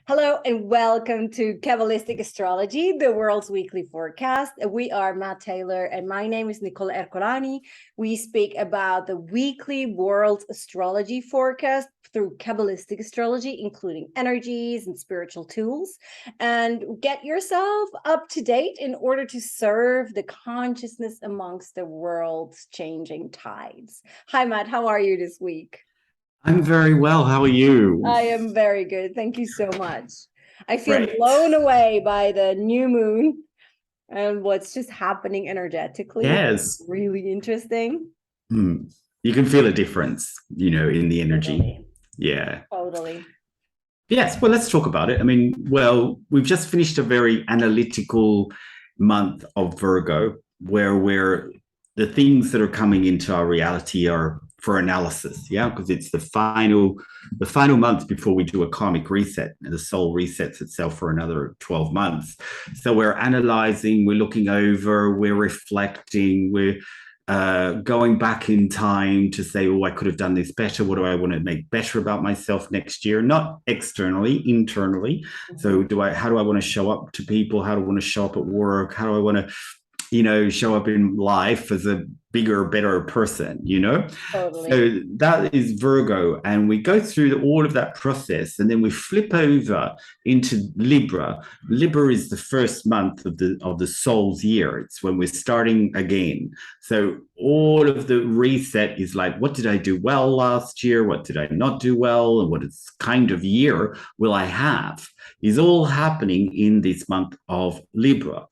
Hello and welcome to Kabbalistic Astrology, the world's weekly forecast. We are Matt Taylor and my name is Nicole Ercolani. We speak about the weekly world astrology forecast through Kabbalistic Astrology, including energies and spiritual tools. And get yourself up to date in order to serve the consciousness amongst the world's changing tides. Hi, Matt. How are you this week? I'm very well. How are you? I am very good. Thank you so much. I feel Great. blown away by the new moon and what's just happening energetically. Yes. Really interesting. You can feel a difference, in the energy. Totally. Yeah. Totally. Yes. Well, let's talk about it. We've just finished a very analytical month of Virgo, where the things that are coming into our reality are for analysis, because it's the final month before we do a karmic reset, and the soul resets itself for another 12 months. So we're analyzing, we're looking over, we're reflecting, we're going back in time to say, I could have done this better. What do I want to make better about myself next year? Not externally, internally. Mm-hmm. So how do I want to show up to people? How do I want to show up at work? How do I want to show up in life as a bigger, better person, Totally. So that is Virgo. And we go through all of that process and then we flip over into Libra. Libra is the first month of the soul's year. It's when we're starting again. So all of the reset is like, what did I do well last year? What did I not do well? And what kind of year will I have? Is all happening in this month of Libra.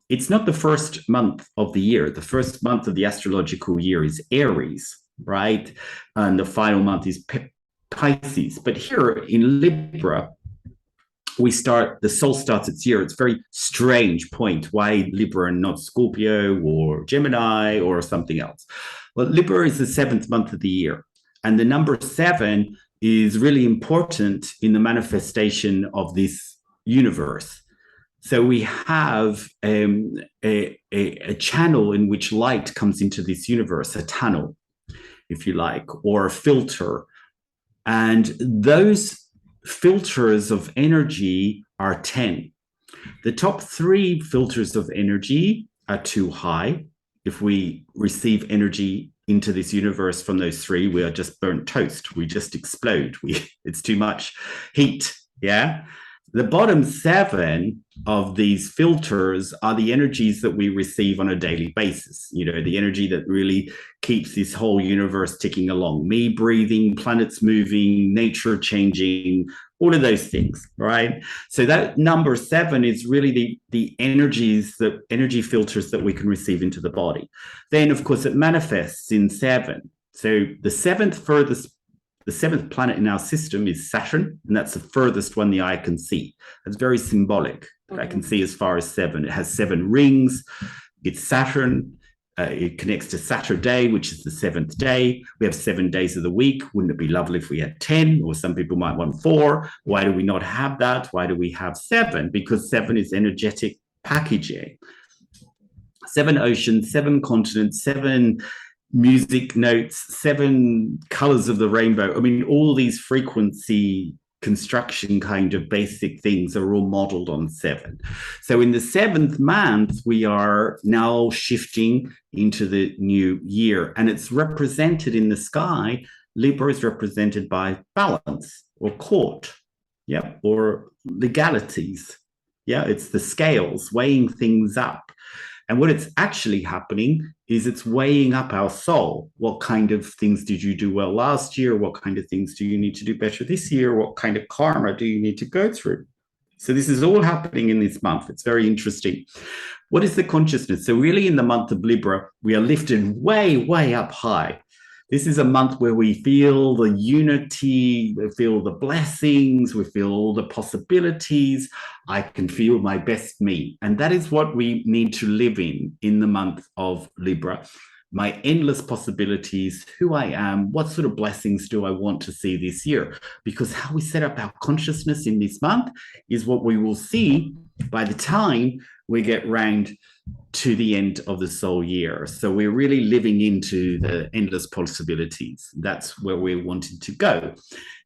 It's not the first month of the year. The first month of the astrological year is Aries, right? And the final month is Pisces. But here in Libra, the soul starts its year. It's a very strange point. Why Libra and not Scorpio or Gemini or something else? Well, Libra is the 7th month of the year. And the number 7 is really important in the manifestation of this universe. So we have a channel in which light comes into this universe, a tunnel, if you like, or a filter. And those filters of energy are 10. The top 3 filters of energy are too high. If we receive energy into this universe from those 3, we are just burnt toast. We just explode. It's too much heat, yeah? The bottom 7 of these filters are the energies that we receive on a daily basis, the energy that really keeps this whole universe ticking along. Me breathing, planets moving, nature changing, all of those things, right? So that number 7 is really the energy filters that we can receive into the body. Then, of course, it manifests in 7. So the 7th planet in our system is Saturn, and that's the furthest one the eye can see. It's very symbolic. Mm-hmm. I can see as far as 7. It has 7 rings. It's Saturn. It connects to Saturday, which is the 7th day. We have 7 days of the week. Wouldn't it be lovely if we had 10? Or some people might want 4. Why do we not have that? Why do we have 7? Because 7 is energetic packaging. 7 oceans, 7 continents, 7 music notes, 7 colors of the rainbow. All these frequency construction kind of basic things are all modeled on 7. So in the 7th month, we are now shifting into the new year, and it's represented in the sky. Libra is represented by balance or court, or legalities. It's the scales weighing things up. And what it's actually happening is it's weighing up our soul. What kind of things did you do well last year? What kind of things do you need to do better this year? What kind of karma do you need to go through? So this is all happening in this month. It's very interesting. What is the consciousness? So really in the month of Libra, we are lifted way, way up high. This is a month where we feel the unity, we feel the blessings, we feel all the possibilities. I can feel my best me. And that is what we need to live in the month of Libra. My endless possibilities, who I am, what sort of blessings do I want to see this year? Because how we set up our consciousness in this month is what we will see by the time we get round to the end of the soul year. So we're really living into the endless possibilities. That's where we're wanting to go.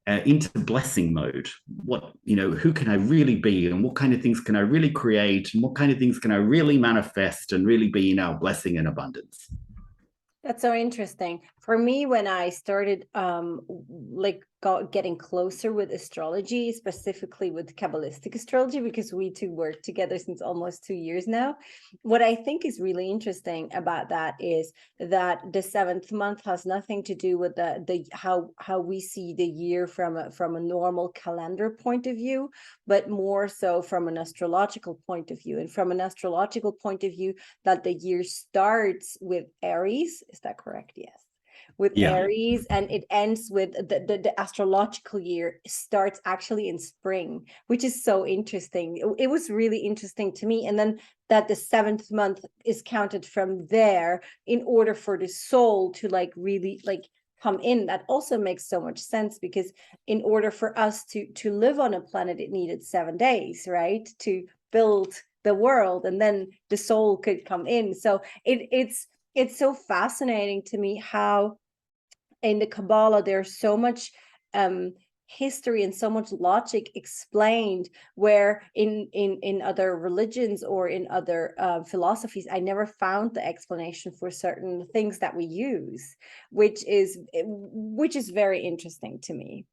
into blessing mode. What, who can I really be, and what kind of things can I really create, and what kind of things can I really manifest and really be in our blessing and abundance. That's so interesting. For me, when I started getting closer with astrology, specifically with Kabbalistic astrology, because we two work together since almost 2 years now, what I think is really interesting about that is that the 7th month has nothing to do with the how we see the year from a normal calendar point of view, but more so from an astrological point of view. And from an astrological point of view, that the year starts with Aries. Is that correct? Yes. With Aries, and it ends with the astrological year starts actually in spring, which is so interesting. It was really interesting to me. And then that the 7th month is counted from there in order for the soul to really come in. That also makes so much sense, because in order for us to live on a planet, it needed 7 days, right, to build the world, and then the soul could come in. So it's so fascinating to me how in the Kabbalah there's so much history and so much logic explained, where in other religions or in other philosophies, I never found the explanation for certain things that we use, which is very interesting to me.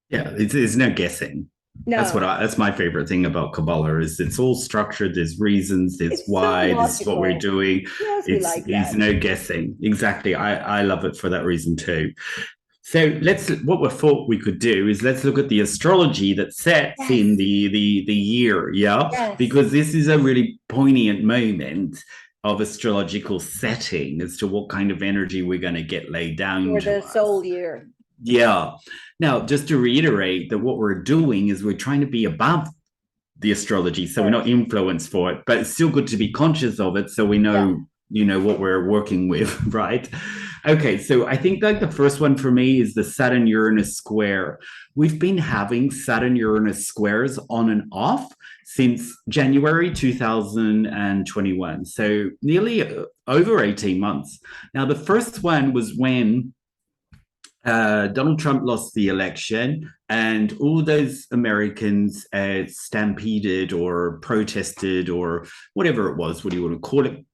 Yeah, it's no guessing. No, that's my favorite thing about Kabbalah, is it's all structured. There's reasons. There's why. So this is what we're doing. Yes, we like that. It's no guessing. Exactly. I love it for that reason too. So what we thought we could do is let's look at the astrology that sets in the year, because this is a really poignant moment of astrological setting as to what kind of energy we're going to get laid down for the soul year. Yeah. Now, just to reiterate that what we're doing is we're trying to be above the astrology, so we're not influenced for it, but it's still good to be conscious of it, so we know what we're working with, right? Okay, so I think the first one for me is the Saturn-Uranus square. We've been having Saturn-Uranus squares on and off since January 2021, so nearly over 18 months. Now, the first one was when Donald Trump lost the election, and all those Americans stampeded or protested or whatever it was, what do you want to call it,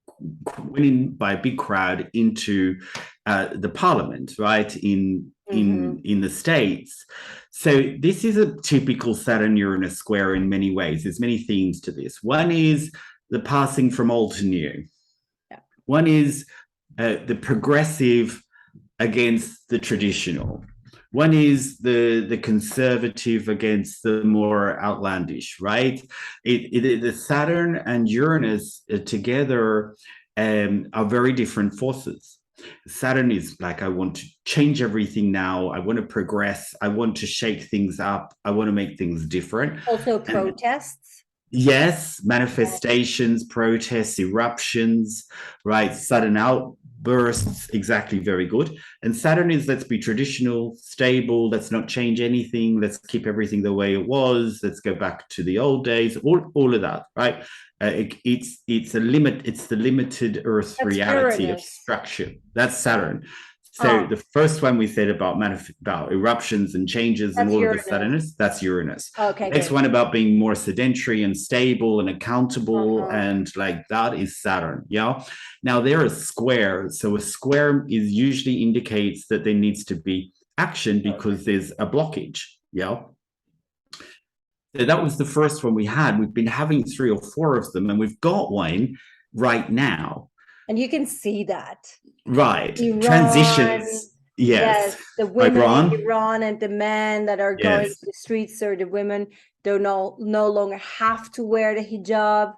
went in by a big crowd into the parliament, right, in the States. So this is a typical Saturn-Uranus square in many ways. There's many themes to this. One is the passing from old to new. Yeah. One is the progressive against the traditional. One is the conservative against the more outlandish, right? The Saturn and Uranus together are very different forces. Saturn is like, I want to change everything now. I want to progress. I want to shake things up. I want to make things different. Also protests. Yes, manifestations, protests, eruptions, right? Sudden outbursts, exactly, very good. And Saturn is, let's be traditional, stable, let's not change anything, let's keep everything the way it was, let's go back to the old days, all of that, right? It's the limited Earth reality of structure. That's Saturn. So the first one we said about eruptions and changes and all Uranus. Of the Saturnus, that's Uranus. Okay. Next one about being more sedentary and stable and accountable and like that is Saturn. Yeah. Now they're a square. So a square is usually indicates that there needs to be action because there's a blockage. Yeah. So that was the first one we had. We've been having 3 or 4 of them, and we've got one right now. And you can see that. Right. Iran, transitions. Yes. The women in Iran and the men that are going to the streets, or the women don't no longer have to wear the hijab,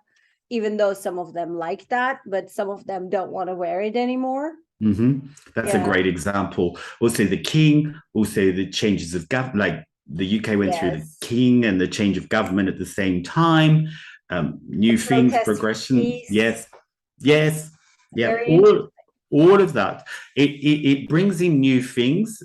even though some of them like that, but some of them don't want to wear it anymore. That's a great example. Also the king, also the changes of government, like the UK went through the king and the change of government at the same time. New things, progression. Peace. Yes. Yeah, all of that. It brings in new things.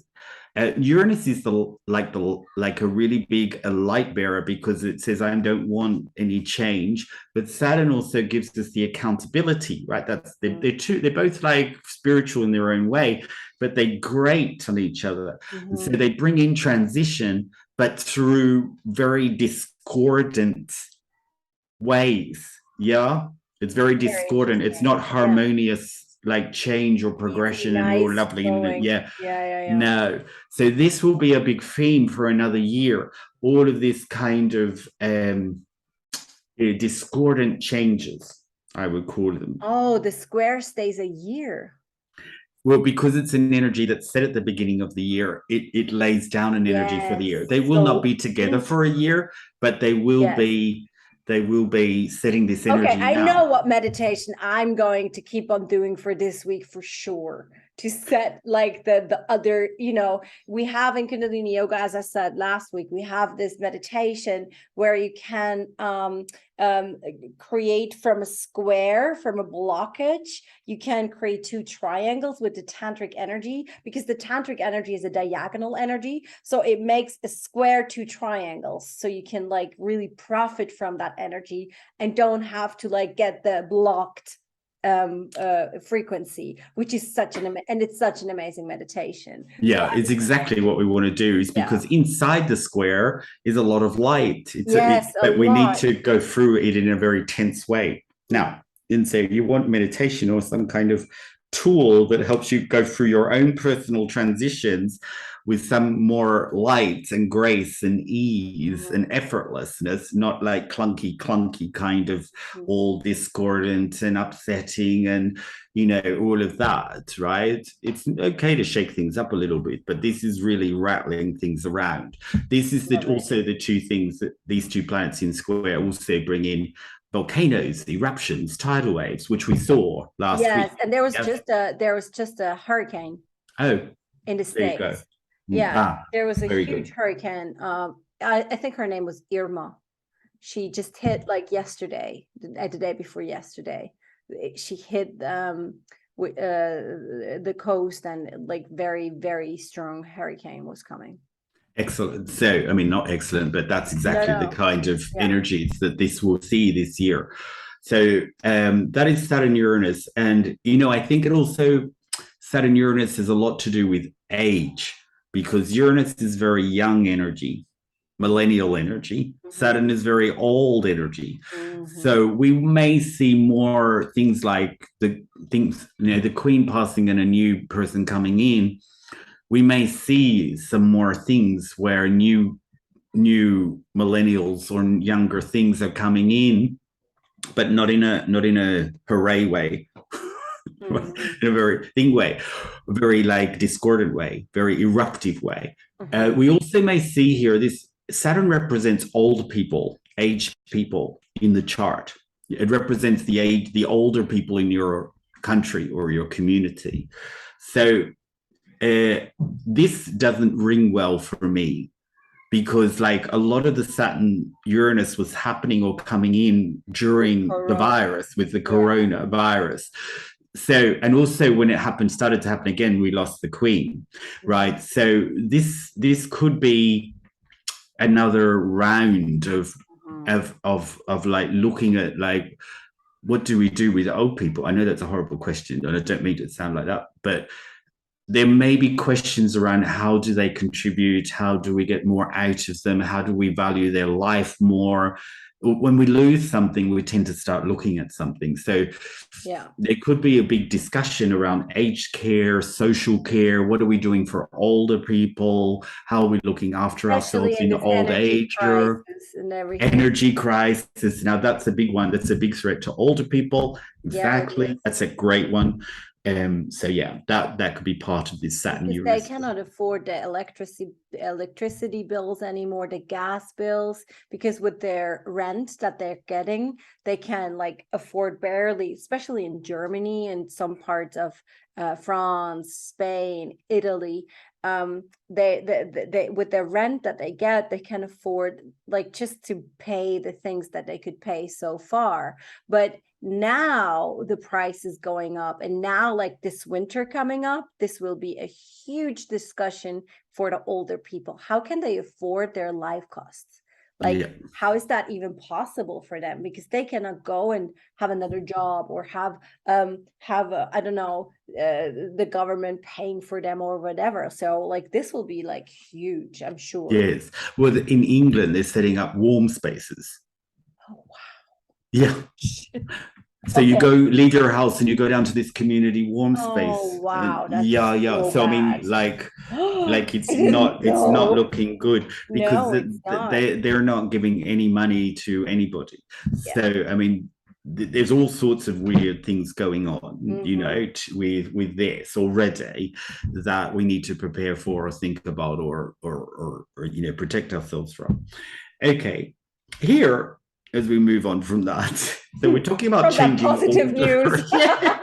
Uranus is like a really big light bearer, because it says I don't want any change. But Saturn also gives us the accountability, right? That's they're both like spiritual in their own way. but they grate on each other. And so Mhm. they bring in transition, but through very discordant ways. Yeah. It's very Very discordant. It's interesting. not Yeah. harmonious like change or Easy, progression and all nice, lovely. flowing. Yeah. Yeah, yeah, yeah. No. So this will be a big theme for another year. All of this kind of discordant changes, I would call them. Oh, the square stays a year. Well, because it's an energy that's set at the beginning of the year, it lays down an energy for the year. Yes. They will not So be together for a year, but they will yes. be setting this Okay, energy I know now. what meditation I'm going to keep on doing for this week for sure. To set like the other, we have in Kundalini Yoga, as I said last week, we have this meditation where you can create from a square, from a blockage. You can create two triangles with the tantric energy, because the tantric energy is a diagonal energy. So it makes a square, two triangles. So you can like really profit from that energy and don't have to like get the blocked frequency, which is it's such an amazing meditation. Yeah, it's exactly what we want to do, is because inside the square is a lot of light. Yes, a but we need lot. to go through it in a very tense way. Now, and so you want meditation or some kind of tool that helps you go through your own personal transitions with some more light and grace and ease and effortlessness, not like clunky kind of all discordant and upsetting and all of that, right? It's okay to shake things up a little bit, but this is really rattling things around. This is also the two things that these two planets in square also bring in: volcanoes, eruptions, tidal waves, which we saw last week. Yes, and there was just a hurricane in the There you go. States. Yeah, there was a very huge good. hurricane. I think her name was Irma. She just hit like yesterday, the day before yesterday. She hit the coast, and like very, very strong hurricane was coming. Excellent. So, I mean, not excellent, but that's exactly the kind of energies that this will see this year. So that is Saturn Uranus. And, I think it also, Saturn Uranus has a lot to do with age, because Uranus is very young energy, millennial energy. Saturn is very old energy. So we may see more things like the Queen passing and a new person coming in. We may see some more things where new millennials or younger things are coming in, but not in a hooray way. In a very thing way, a very like discordant way, very eruptive way. We also may see here this Saturn represents old people, aged people in the chart. It represents the older people in your country or your community. So this doesn't ring well for me, because like a lot of the Saturn Uranus was happening or coming in during the virus, with the coronavirus. So, and also when it started to happen again, we lost the Queen, right? So this could be another round of like looking at like, what do we do with old people? I know that's a horrible question, and I don't mean to sound like that, but there may be questions around how do they contribute? How do we get more out of them? How do we value their life more? When we lose something, we tend to start looking at something. So there could be a big discussion around aged care, social care. What are we doing for older people? How are we looking after ourselves in old age? Energy crisis. Now that's a big one. That's a big threat to older people. Exactly. That's a great one. So yeah, that could be part of this Saturn Uranus. They cannot afford the electricity bills anymore, the gas bills, because with their rent that they're getting, they can like afford barely, especially in Germany and some parts of France, Spain, Italy. They with their rent that they get, they can afford like just to pay the things that they could pay so far. But now the price is going up, and now like this winter coming up, this will be a huge discussion for the older people. How can they afford their life costs? Like, Yeah. how is that even possible for them? Because they cannot go and have another job or have I don't know, the government paying for them or whatever. So like this will be like huge, I'm sure. Yes. Well, in England, they're setting up warm spaces. Oh wow. Yeah. So you Okay. go leave your house and you go down to this community warm Oh space. wow, that's Yeah. so So I mean, bad. like I it's didn't not know. looking good because No, it's not. they're not giving any money to anybody. Yeah. So I mean, there's all sorts of weird things going on, you know, with this already that we need to prepare for or think about or you know, protect ourselves from. Okay, here as we move on from that, so we're talking about From that changing positive order. news. Yeah.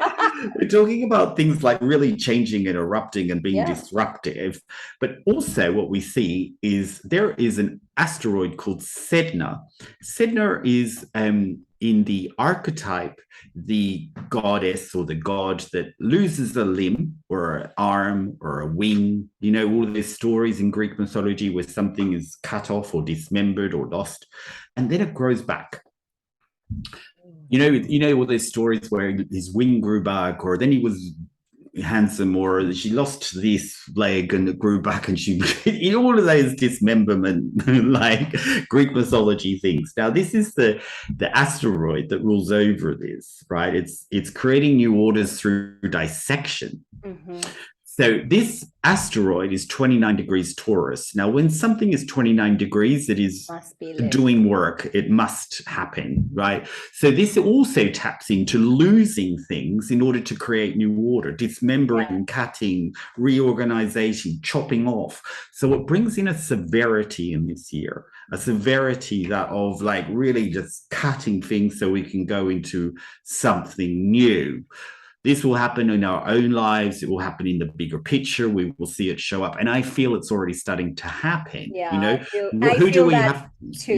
We're talking about things like really changing and erupting and being Yeah. disruptive. But also, what we see is there is an asteroid called Sedna. Sedna is in the archetype, the goddess or the god that loses a limb or an arm or a wing. You know, all of these stories in Greek mythology where something is cut off or dismembered or lost, and then it grows back. You know all those stories where his wing grew back, or then he was handsome, or she lost this leg and it grew back, and she, you know, all of those dismemberment, like Greek mythology things. Now, this is the asteroid that rules over this, right? It's creating new orders through dissection. So this asteroid is 29 degrees Taurus. Now, when something is 29 degrees, it is doing work. It must happen, right? So this also taps into losing things in order to create new order, dismembering, cutting, reorganization, chopping off. So it brings in a severity in this year, a severity that of like really just cutting things so we can go into something new. This will happen in our own lives. It will happen in the bigger picture. We will see it show up. And I feel it's already starting to happen. Yeah, you know, I who do feel we that have? too.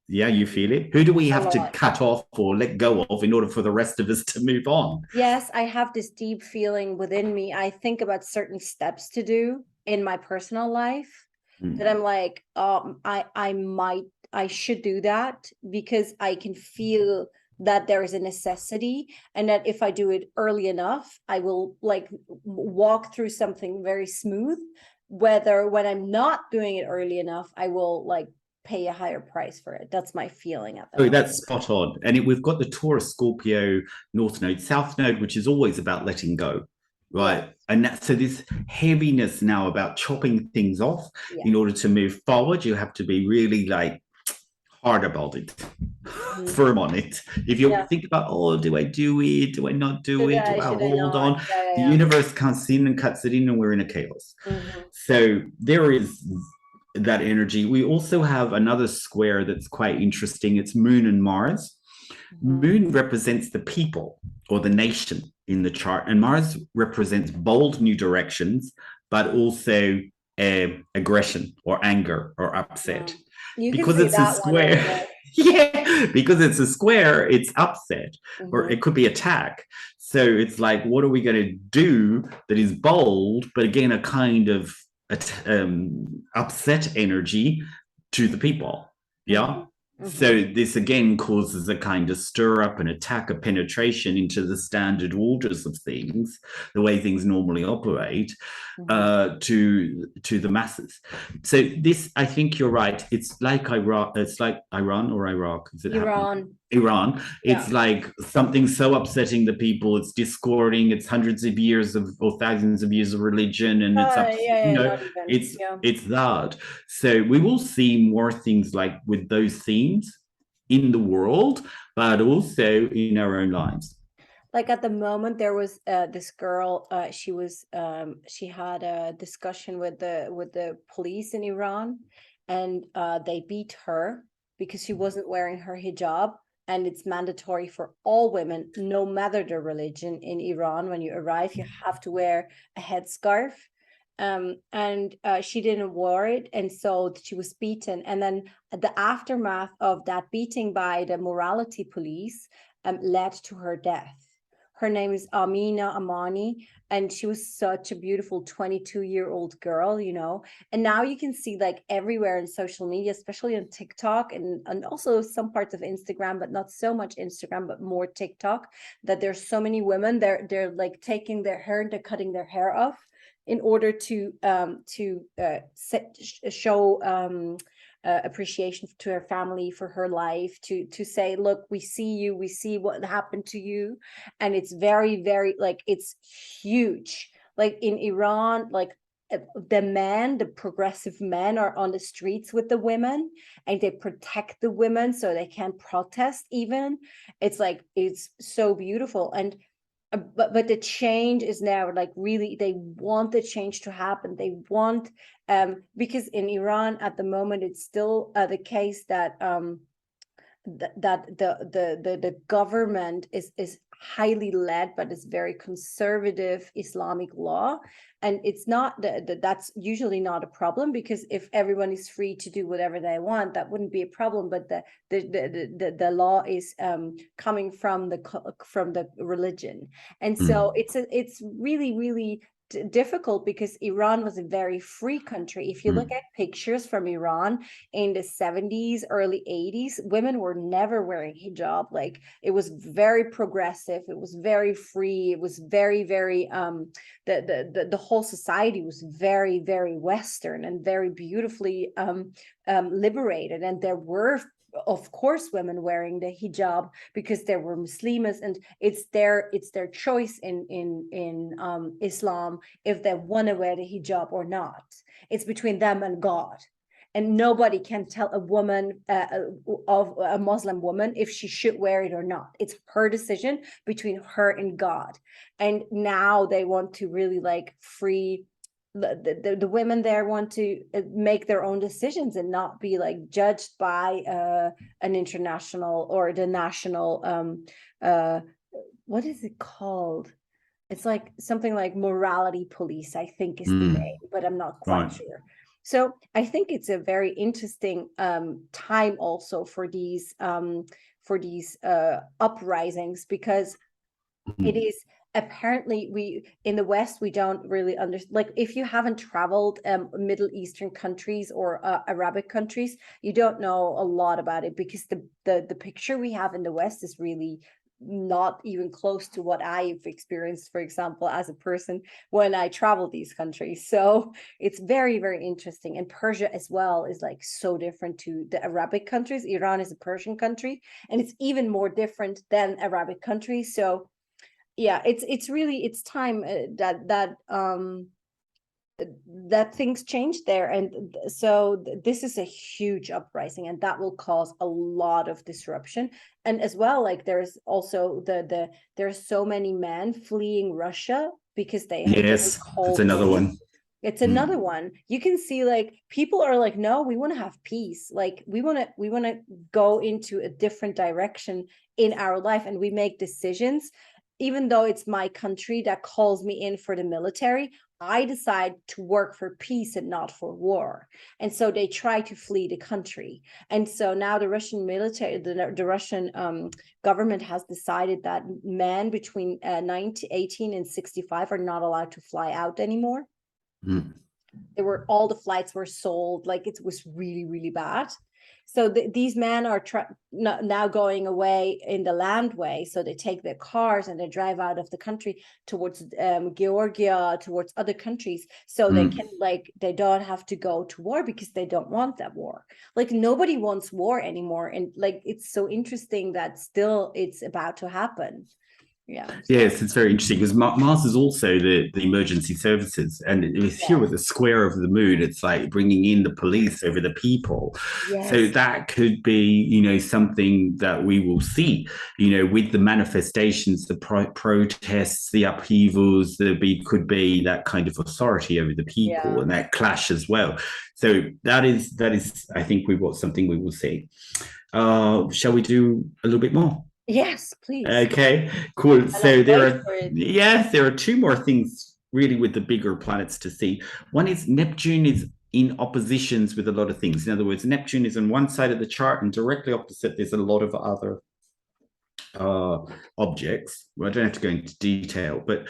Yeah, you feel it. Who do we A have to lot. cut off or let go of in order for the rest of us to move on? Yes, I have this deep feeling within me. I think about certain steps to do in my personal life that I'm like, I should do that because I can feel that there is a necessity, and that if I do it early enough, I will like walk through something very smooth. Whether when I'm not doing it early enough, I will like pay a higher price for it. That's my feeling at the moment. That's spot on. And we've got the Taurus Scorpio North Node, South Node, which is always about letting go. Right. Yeah. And so this heaviness now about chopping things off in order to move forward, you have to be really like hard about it, firm on it. If you think about, oh, do I do it? Do I not do it? Do I hold on? The universe comes in and cuts it in, and we're in a chaos. So there is that energy. We also have another square that's quite interesting. It's Moon and Mars. Moon represents the people or the nation in the chart, and Mars represents bold new directions, but also aggression or anger or upset. Because it's a square. Yeah, because it's a square, it's upset, or it could be attack. So it's like, what are we going to do that is bold, but again, a kind of upset energy to the people? Yeah. So this again causes a kind of stir up, an attack, a penetration into the standard orders of things, the way things normally operate, to the masses. So this, I think you're right. It's like Iraq. It's like Iran or Iraq. Is it Iran? Iran. It's like something so upsetting the people. It's discording. It's hundreds of years of or thousands of years of religion, and it's it's that. So we will see more things like with those themes in the world, but also in our own lives. Like at the moment, there was this girl. She had a discussion with the police in Iran, and they beat her because she wasn't wearing her hijab. And it's mandatory for all women, no matter the religion in Iran. When you arrive, you have to wear a headscarf. And she didn't wear it, and so she was beaten. And then the aftermath of that beating by the morality police led to her death. Her name is Amina Amani, and she was such a beautiful 22-year-old girl, you know. And now you can see like everywhere in social media, especially on TikTok and also some parts of Instagram, but not so much Instagram, but more TikTok, that there's so many women, they're like taking their hair and they're cutting their hair off in order to show appreciation to her family for her life, to say, look, we see you, we see what happened to you. And it's very, very, like, it's huge. Like in Iran, like the progressive men are on the streets with the women, and they protect the women so they can't protest even. It's like, it's so beautiful. And but the change is now, like, really, they want the change to happen. They want because in Iran at the moment, it's still the case that that the government is highly led by this very conservative Islamic law. And it's not that's usually not a problem, because if everyone is free to do whatever they want, that wouldn't be a problem. But the law is coming from the religion. And so it's really, really difficult, because Iran was a very free country. If you look at pictures from Iran in the 70s, early 80s, women were never wearing hijab. Like, it was very progressive, it was very free, it was very, very the whole society was very, very Western and very beautifully liberated. And there were, of course, women wearing the hijab because there were Muslims, and it's their choice in Islam if they want to wear the hijab or not. It's between them and God. And nobody can tell a woman, of a Muslim woman, if she should wear it or not. It's her decision between her and God. And now they want to really, like, free the women there, want to make their own decisions and not be, like, judged by an international or the national what is it called? It's like something like morality police, I think, is the name, but I'm not quite sure. So I think it's a very interesting time also for these uprisings, because it is apparently, we in the West, we don't really understand. Like, if you haven't traveled Middle Eastern countries or Arabic countries, you don't know a lot about it, because the picture we have in the West is really not even close to what I've experienced, for example, as a person when I travel these countries. So it's very, very interesting. And Persia as well is, like, so different to the Arabic countries. Iran is a Persian country, and it's even more different than Arabic countries. So yeah, it's really, it's time that things change there. And so this is a huge uprising, and that will cause a lot of disruption. And as well, like, there's also there's so many men fleeing Russia because they yes, it's another one. It's another one. You can see, like, people are like, no, we want to have peace. Like, we want to go into a different direction in our life, and we make decisions. Even though it's my country that calls me in for the military, I decide to work for peace and not for war. And so they try to flee the country. And so now the Russian military, the Russian government has decided that men between 18 and 65 are not allowed to fly out anymore. All the flights were sold. Like, it was really, really bad. So these men are now going away in the landway. So they take their cars and they drive out of the country towards Georgia, towards other countries. So they can, like, they don't have to go to war because they don't want that war. Like, nobody wants war anymore. And, like, it's so interesting that still it's about to happen. Yeah. Yes, it's very interesting, because Mars is also the emergency services, and it's here with the square of the moon. It's like bringing in the police over the people. Yes. So that could be, something that we will see, with the manifestations, the protests, the upheavals. Could be that kind of authority over the people, and that clash as well. So that is, I think, something we will see. Shall we do a little bit more? Yes, please. Okay, cool. So there are two more things really with the bigger planets to see. One is Neptune is in oppositions with a lot of things. In other words, Neptune is on one side of the chart, and directly opposite there's a lot of other objects. Well, I don't have to go into detail, but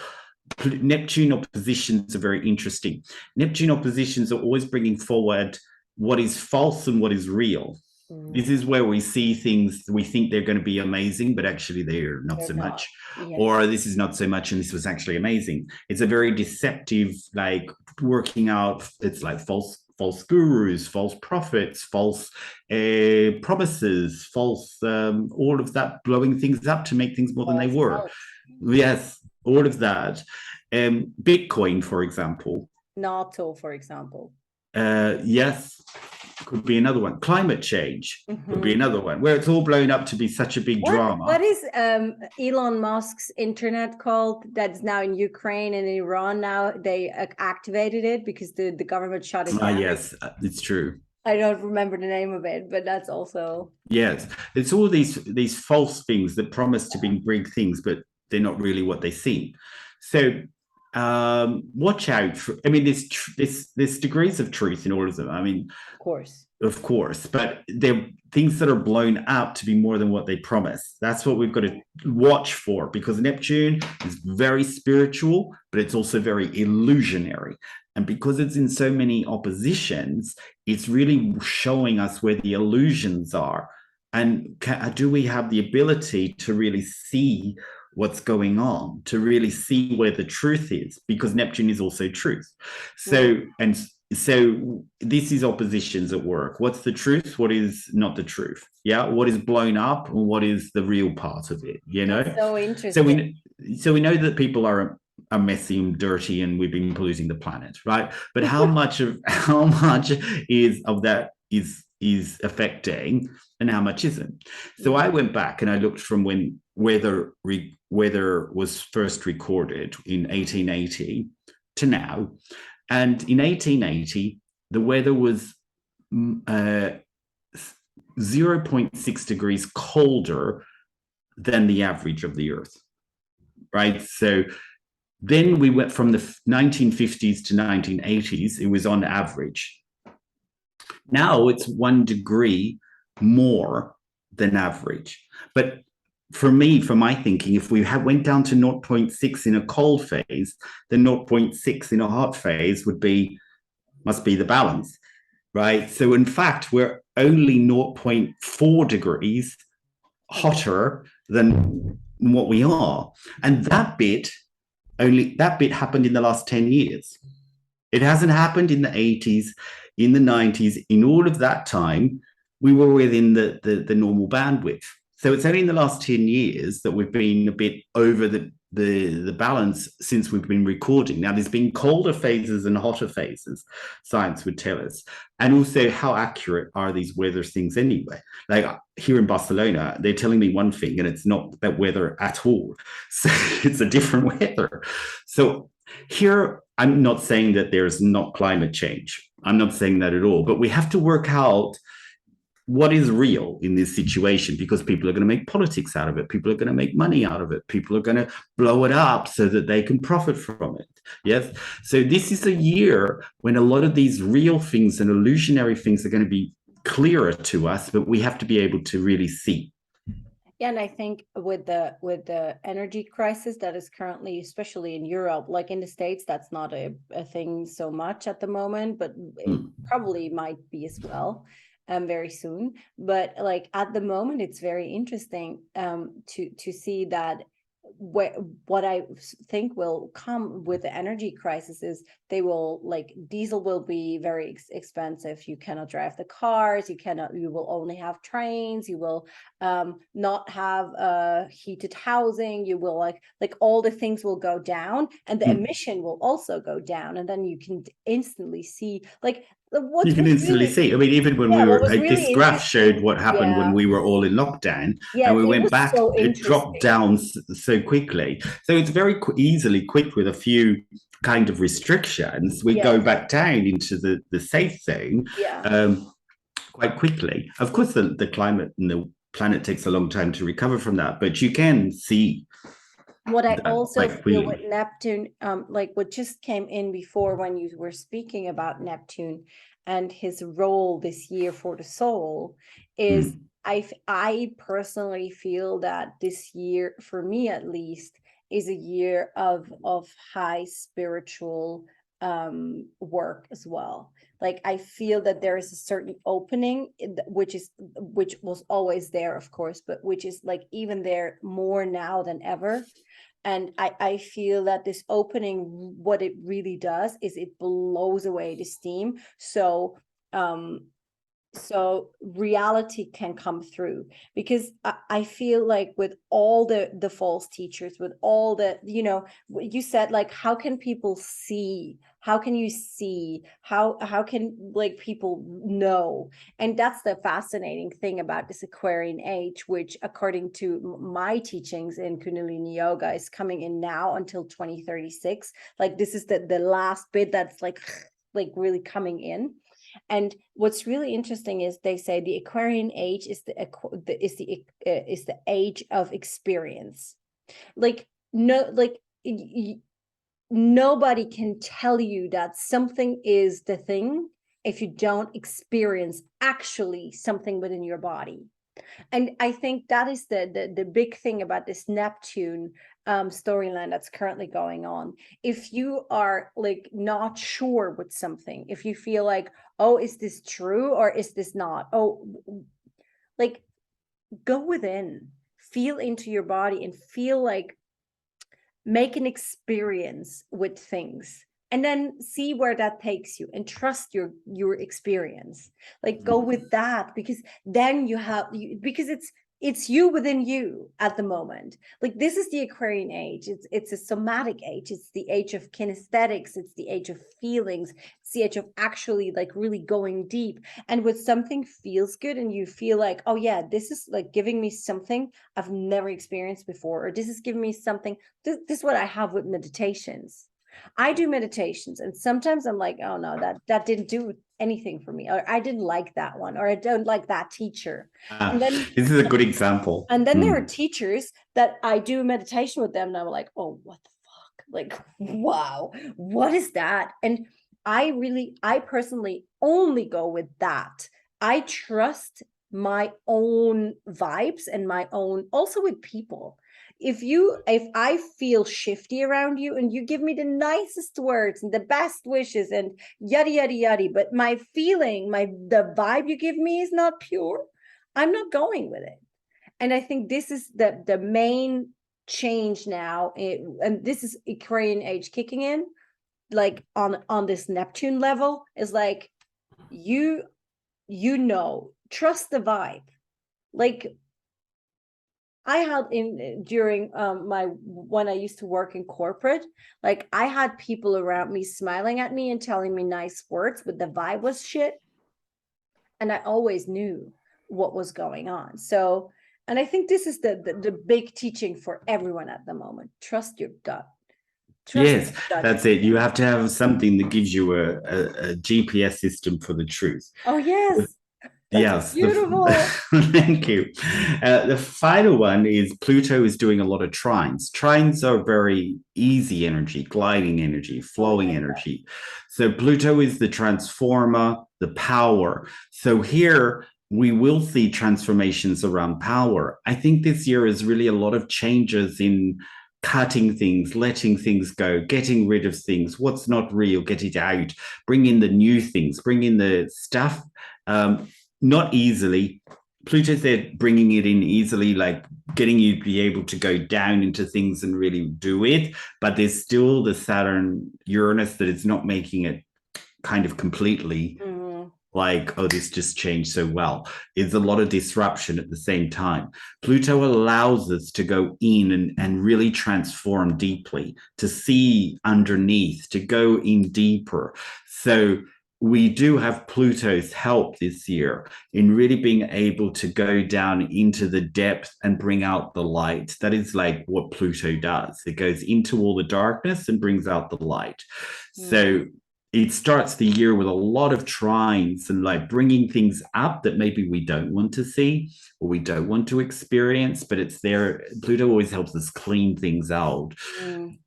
Neptune oppositions are very interesting. Neptune oppositions are always bringing forward what is false and what is real. This is where we see things, we think they're going to be amazing, but actually they're not so much. Yes. Or this is not so much, and this was actually amazing. It's a very deceptive, like working out, it's like false gurus, false prophets, false promises, false all of that, blowing things up to make things more than they were. Yes, all of that. Bitcoin, for example. NATO, for example. Yes, could be another one. Climate change could be another one, where it's all blown up to be such a big drama. What is Elon Musk's internet called that's now in Ukraine and in Iran now? They activated it because the government shut it down. Yes, it's true. I don't remember the name of it, but that's also... Yes, it's all these false things that promise to be big things, but they're not really what they seem. So watch out for, I mean, there's degrees of truth in all of them. I mean, of course, but they're things that are blown out to be more than what they promise. That's what we've got to watch for, because Neptune is very spiritual, but it's also very illusionary. And because it's in so many oppositions, it's really showing us where the illusions are. And do we have the ability to really see what's going on, to really see where the truth is, because Neptune is also truth. So this is oppositions at work. What's the truth? What is not the truth? Yeah, what is blown up, and what is the real part of it? You know, that's so interesting. So we know that people are messy and dirty, and we've been polluting the planet, right? But how much is of that is affecting, and how much isn't? So I went back and I looked from when weather was first recorded in 1880 to now. And in 1880, the weather was 0.6 degrees colder than the average of the Earth, right? So then we went from the 1950s to 1980s, it was on average. Now it's 1 degree more than average. But for me, for my thinking, if we went down to 0.6 in a cold phase, then 0.6 in a hot phase must be the balance, right? So in fact, we're only 0.4 degrees hotter than what we are. And that bit happened in the last 10 years. It hasn't happened in the 80s, in the 90s. In all of that time, we were within the normal bandwidth. So it's only in the last 10 years that we've been a bit over the balance since we've been recording. Now, there's been colder phases and hotter phases, science would tell us. And also, how accurate are these weather things anyway? Like here in Barcelona, they're telling me one thing, and it's not that weather at all. So it's a different weather. So here, I'm not saying that there's not climate change. I'm not saying that at all. But we have to work out what is real in this situation, because people are going to make politics out of it. People are going to make money out of it. People are going to blow it up so that they can profit from it. Yes. So this is a year when a lot of these real things and illusionary things are going to be clearer to us, but we have to be able to really see. Yeah, and I think with the energy crisis that is currently, especially in Europe, like in the States, that's not a thing so much at the moment, but it probably might be as well. Very soon, but like at the moment, it's very interesting to see that what I think will come with the energy crisis is they will, like, diesel will be very expensive. You cannot drive the cars. You will only have trains. You will not have heated housing. You will like all the things will go down, and the emission will also go down. And then you can instantly see like you can instantly see. I mean, even when we were, this graph showed what happened when we were all in lockdown, and we went back, it dropped down so quickly. So it's very easily quick with a few kind of restrictions. We go back down into the safe zone quite quickly. Of course, the climate and the planet takes a long time to recover from that, but you can see. What I also feel with Neptune, like what just came in before when you were speaking about Neptune and his role this year for the soul, is I personally feel that this year, for me at least, is a year of high spiritual work as well. Like I feel that there is a certain opening which was always there, of course, but which is like even there more now than ever. And I feel that this opening, what it really does is it blows away the steam. So reality can come through, because I feel like with all the false teachers, with all the, you said, like, how can people see, how can you see, how can like people know? And that's the fascinating thing about this Aquarian age, which according to my teachings in Kundalini yoga is coming in now until 2036. Like this is the last bit that's like really coming in. And what's really interesting is they say the Aquarian age is the age of experience. Like nobody can tell you that something is the thing if you don't experience actually something within your body. And I think that is the big thing about this Neptune storyline that's currently going on. If you are like not sure with something, if you feel like, oh, is this true or is this not? Oh, like go within, feel into your body and feel like, make an experience with things, and then see where that takes you and trust your experience. Like go with that, because then because it's you within you at the moment. Like this is the Aquarian age. It's a somatic age. It's the age of kinesthetics. It's the age of feelings. It's the age of actually like really going deep. And when something feels good and you feel like, oh yeah, this is like giving me something I've never experienced before, or this is giving me something. This is what I have with meditations. I do meditations and sometimes I'm like, oh no, that didn't do anything for me, or I didn't like that one, or I don't like that teacher. And then This is a good example. and then there are teachers that I do meditation with them and I'm like, oh, what the fuck? Like, wow, what is that? And I personally only go with that. I trust my own vibes and my own, also with people. If I feel shifty around you and you give me the nicest words and the best wishes and yada yada yada, but my feeling, the vibe you give me is not pure, I'm not going with it. And I think this is the main change now, and this is Aquarian age kicking in, like on this Neptune level, is like you trust the vibe. Like I had during when I used to work in corporate, like I had people around me smiling at me and telling me nice words, but the vibe was shit. And I always knew what was going on. So, and I think this is the big teaching for everyone at the moment. Trust your gut. Yes, that's it. You have to have something that gives you a GPS system for the truth. Oh, yes. Yes, beautiful. Thank you. The final one is Pluto is doing a lot of trines. Trines are very easy energy, gliding energy, flowing energy. So Pluto is the transformer, the power. So here we will see transformations around power. I think this year is really a lot of changes in cutting things, letting things go, getting rid of things, what's not real, get it out, bring in the new things, bring in the stuff. Not easily. Pluto said bringing it in easily, like getting you to be able to go down into things and really do it. But there's still the Saturn Uranus that is not making it kind of completely like, oh, this just changed so well. It's a lot of disruption at the same time. Pluto allows us to go in and really transform deeply, to see underneath, to go in deeper. So we do have Pluto's help this year in really being able to go down into the depth and bring out the light. That is like what Pluto does. It goes into all the darkness and brings out the light. So it starts the year with a lot of trines and like bringing things up that maybe we don't want to see or we don't want to experience, but it's there. Pluto always helps us clean things out.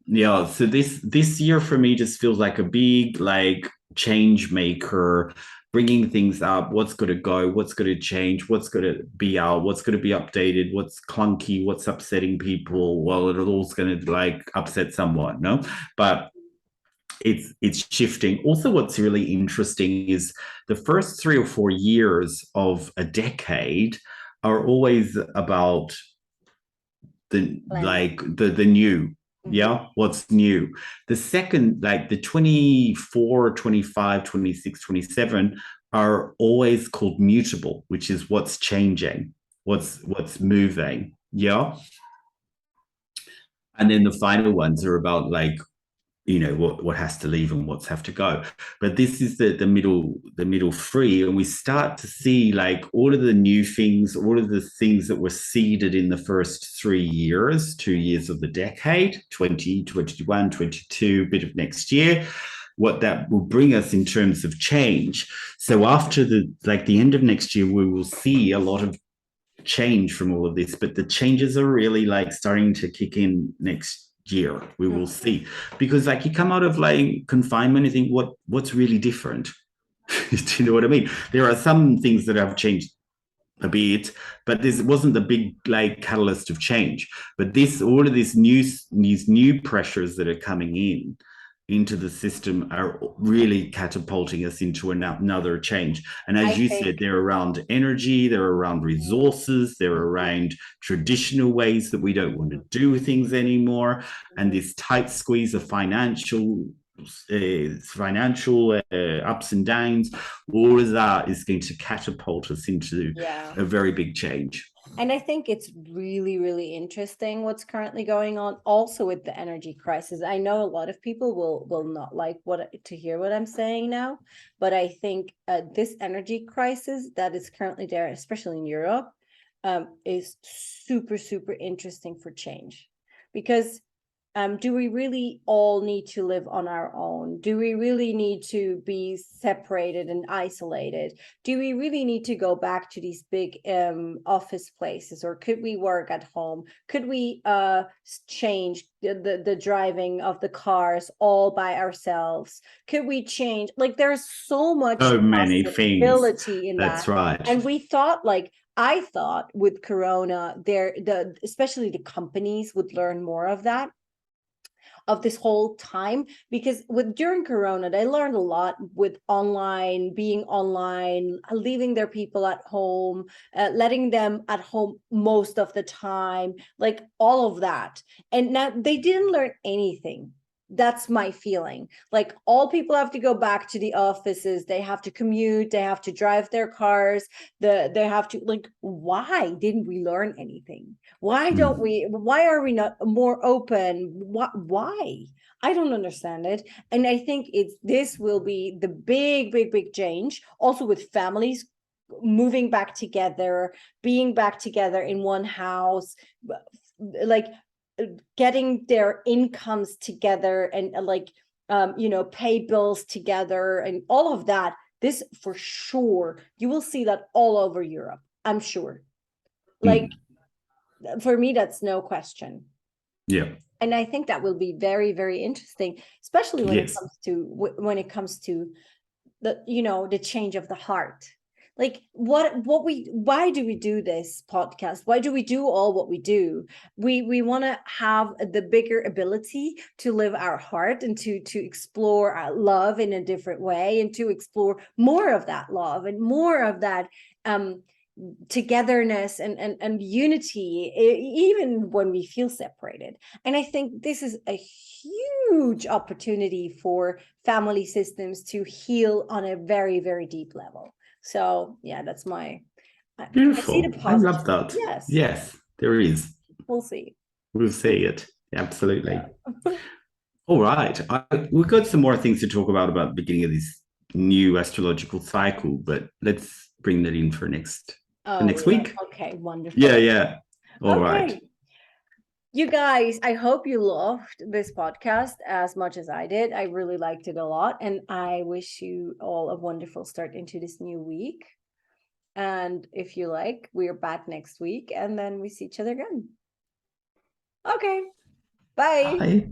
Yeah. So this year for me just feels like a big like change maker, bringing things up, what's going to go, what's going to change, what's going to be out, what's going to be updated, what's clunky, what's upsetting people. Well, it all's going to like upset someone, no? But it's shifting. Also, what's really interesting is the first 3 or 4 years of a decade are always about the the new. Yeah, what's new. The second, like the 24, 25, 26, 27 are always called mutable, which is what's changing, what's moving. Yeah. And then the final ones are about like, what has to leave and what's have to go. But this is the middle free, and we start to see like all of the new things, all of the things that were seeded in the first 3 years, 2 years of the decade, 20, 21, 22, bit of next year, what that will bring us in terms of change. So after the end of next year, we will see a lot of change from all of this, but the changes are really like starting to kick in next year. We will see, because like you come out of like confinement, you think what's really different. Do you know what I mean? There are some things that have changed a bit, but this wasn't the big like catalyst of change. But all of these new pressures that are coming into the system are really catapulting us into another change. And as you said, they're around energy, they're around resources, they're around traditional ways that we don't want to do things anymore. And this tight squeeze of financial ups and downs, all of that is going to catapult us into a very big change. And I think it's really, really interesting what's currently going on also with the energy crisis. I know a lot of people will not like to hear what I'm saying now, but I think this energy crisis that is currently there, especially in Europe, is super, super interesting for change. Because do we really all need to live on our own? Do we really need to be separated and isolated? Do we really need to go back to these big office places, or could we work at home? Could we change the driving of the cars all by ourselves? Could we change? Like there's so many things. in That's that. right. And we thought I thought with Corona, especially the companies would learn more of that, of this whole time, because during Corona, they learned a lot with being online, leaving their people at home, letting them at home most of the time, like all of that. And now they didn't learn anything. That's my feeling. Like all people have to go back to the offices. They have to commute. They have to drive their cars. They have to why didn't we learn anything? Why are we not more open? Why? I don't understand it. And I think this will be the big, big, big change also with families moving back together, being back together in one house, like getting their incomes together and pay bills together and all of that. This for sure, you will see that all over Europe, I'm sure. For me, that's no question. Yeah. And I think that will be very, very interesting, especially when it comes to the change of the heart. Like why do we do this podcast? Why do we do all what we do? We want to have the bigger ability to live our heart and to explore our love in a different way, and to explore more of that love and more of that togetherness and unity, even when we feel separated. And I think this is a huge opportunity for family systems to heal on a very, very deep level. So yeah, that's my beautiful. I see the positive. I love that. Yes, there is. We'll see it. Absolutely. All right, we've got some more things to talk about the beginning of this new astrological cycle, but let's bring that in for next week. Okay, wonderful. Yeah. All right. You guys, I hope you loved this podcast as much as I did. I really liked it a lot, and I wish you all a wonderful start into this new week. And if you like, we're back next week, and then we see each other again. Okay, bye.